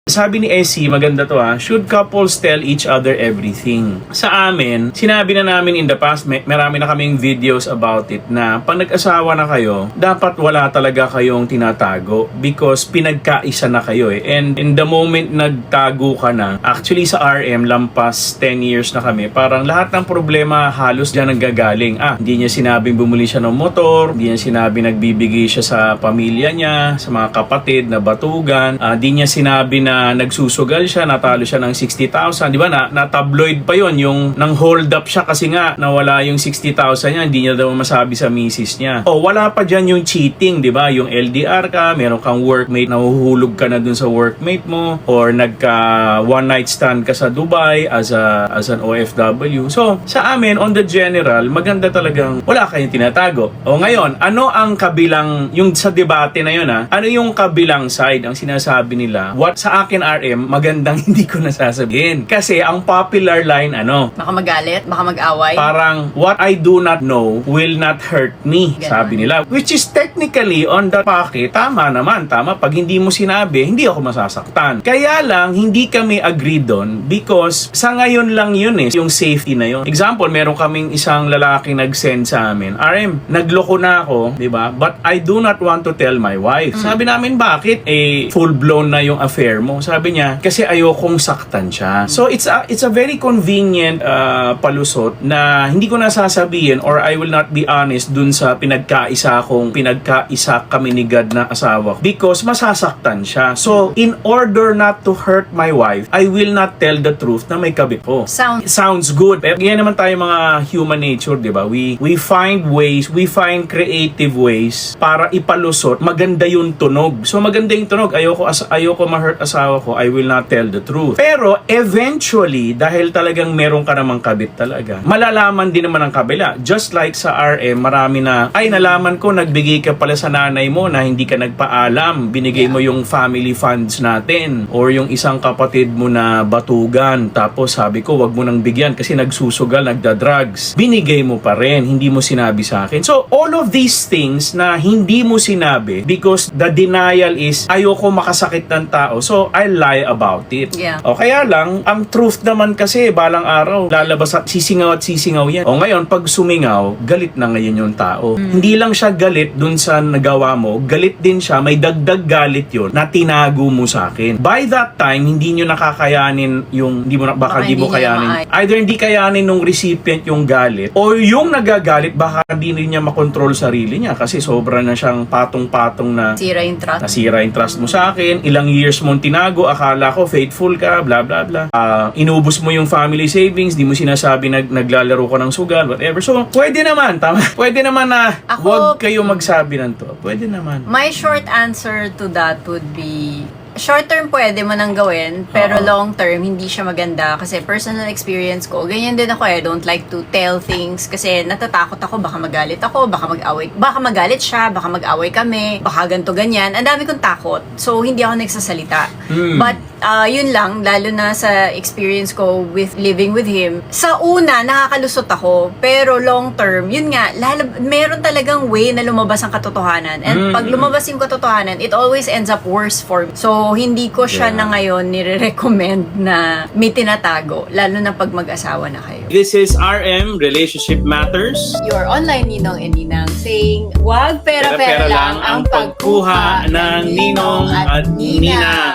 Sabi ni Essie, maganda to should couples tell each other everything? Sa amin, sinabi na namin in the past, marami na kaming videos about it, na pag nag-asawa na kayo, dapat wala talaga kayong tinatago because pinagkaisa na kayo And in the moment nagtago ka na, actually sa RM, lampas 10 years na kami, parang lahat ng problema halos dyan nanggagaling. Hindi niya sinabing bumuli siya ng motor, hindi niya sinabing nagbibigay siya sa pamilya niya, sa mga kapatid na batugan, hindi niya sinabi na nagsusugal siya, natalo siya ng 60,000, di ba? Na-tabloid pa yon, yung nang hold up siya kasi nga nawala yung 60,000 niya, hindi niya daw masabi sa misis niya. Wala pa dyan yung cheating, di ba? Yung LDR ka, meron kang workmate, nahuhulog ka na dun sa workmate mo, or nagka one night stand ka sa Dubai as an OFW. So, sa amin, on the general, maganda talagang wala kayong tinatago. Ngayon, ano ang kabilang, yung sa debate na yun ano yung kabilang side, ang sinasabi nila? What sa akin RM, magandang hindi ko nasasabihin. Kasi ang popular line, baka magalit, baka mag-away. Parang, what I do not know will not hurt me, Ganon. sabi nila. Which is technically, on the pocket, tama naman, tama. Pag hindi mo sinabi, hindi ako masasaktan. Kaya lang, hindi kami agree doon because sa ngayon lang yun yung safety na yun. Example, meron kaming isang lalaki nag-send sa amin, RM, nagloko na ako, di ba? But I do not want to tell my wife. Sabi namin, bakit? Full-blown na yung affair mo. Sabi niya, kasi ayokong saktan siya. So, it's a very convenient palusot na hindi ko nasasabihin or I will not be honest dun sa pinagkaisa kami ni God na asawa because masasaktan siya. So, in order not to hurt my wife, I will not tell the truth na may kabit ko. Sounds good. Pero ganyan naman tayo mga human nature, di ba? We find ways, we find creative ways para ipalusot. Maganda yung tunog. So, maganda yung tunog. Ayoko ma-hurt asawa ko, I will not tell the truth. Pero, eventually, dahil talagang meron ka namang kabit talaga, malalaman din naman ang kabila. Just like sa RM, marami na, nalaman ko, nagbigay ka pala sa nanay mo na hindi ka nagpaalam. Binigay mo yung family funds natin. Or yung isang kapatid mo na batugan. Tapos sabi ko, wag mo nang bigyan kasi nagsusugal, nagda-drugs. Binigay mo pa rin, hindi mo sinabi sa akin. So, all of these things na hindi mo sinabi because the denial is, ayoko makasakit ng tao. So, I lie about it. Kaya lang, ang truth naman kasi, balang araw, lalabas at sisingaw yan. Ngayon, pag sumingaw, galit na ngayon yung tao. Hindi lang siya galit dun sa nagawa mo, galit din siya, may dagdag galit yun na tinago mo sa akin. By that time, hindi nyo nakakayanin yung, baka di mo kayanin. Either hindi kayanin nung recipient yung galit, o yung nagagalit, baka di rin niya makontrol sarili niya kasi sobra na siyang patong-patong na nasira yung trust mo sa akin. Ilang years mong tinago, akala ko faithful ka, bla bla bla. Inubos mo yung family savings, di mo sinasabi naglalaro ka ng sugal, whatever. So, pwede naman, tama? Pwede naman na wag kayo magsabi ng to. Pwede naman. My short answer to that would be, short term pwede mo nang gawin, pero long term hindi siya maganda kasi personal experience ko, ganyan din ako I don't like to tell things kasi natatakot ako, baka magalit ako, baka magalit siya, baka mag-away kami, baka ganto ganyan. Ang dami kong takot. So, hindi ako nagsasalita. But, yun lang, lalo na sa experience ko with living with him. Sa una, nakakalusot ako, pero long term, yun nga, meron talagang way na lumabas ang katotohanan. And pag lumabas yung katotohanan, it always ends up worse for me. So, hindi ko siya na ngayon nire-recommend na may tinatago, lalo na pag mag-asawa na kayo. This is RM, Relationship Matters. Your online ninong and ninang saying, wag pera-pera lang ang pagkuha ng ninong at nina.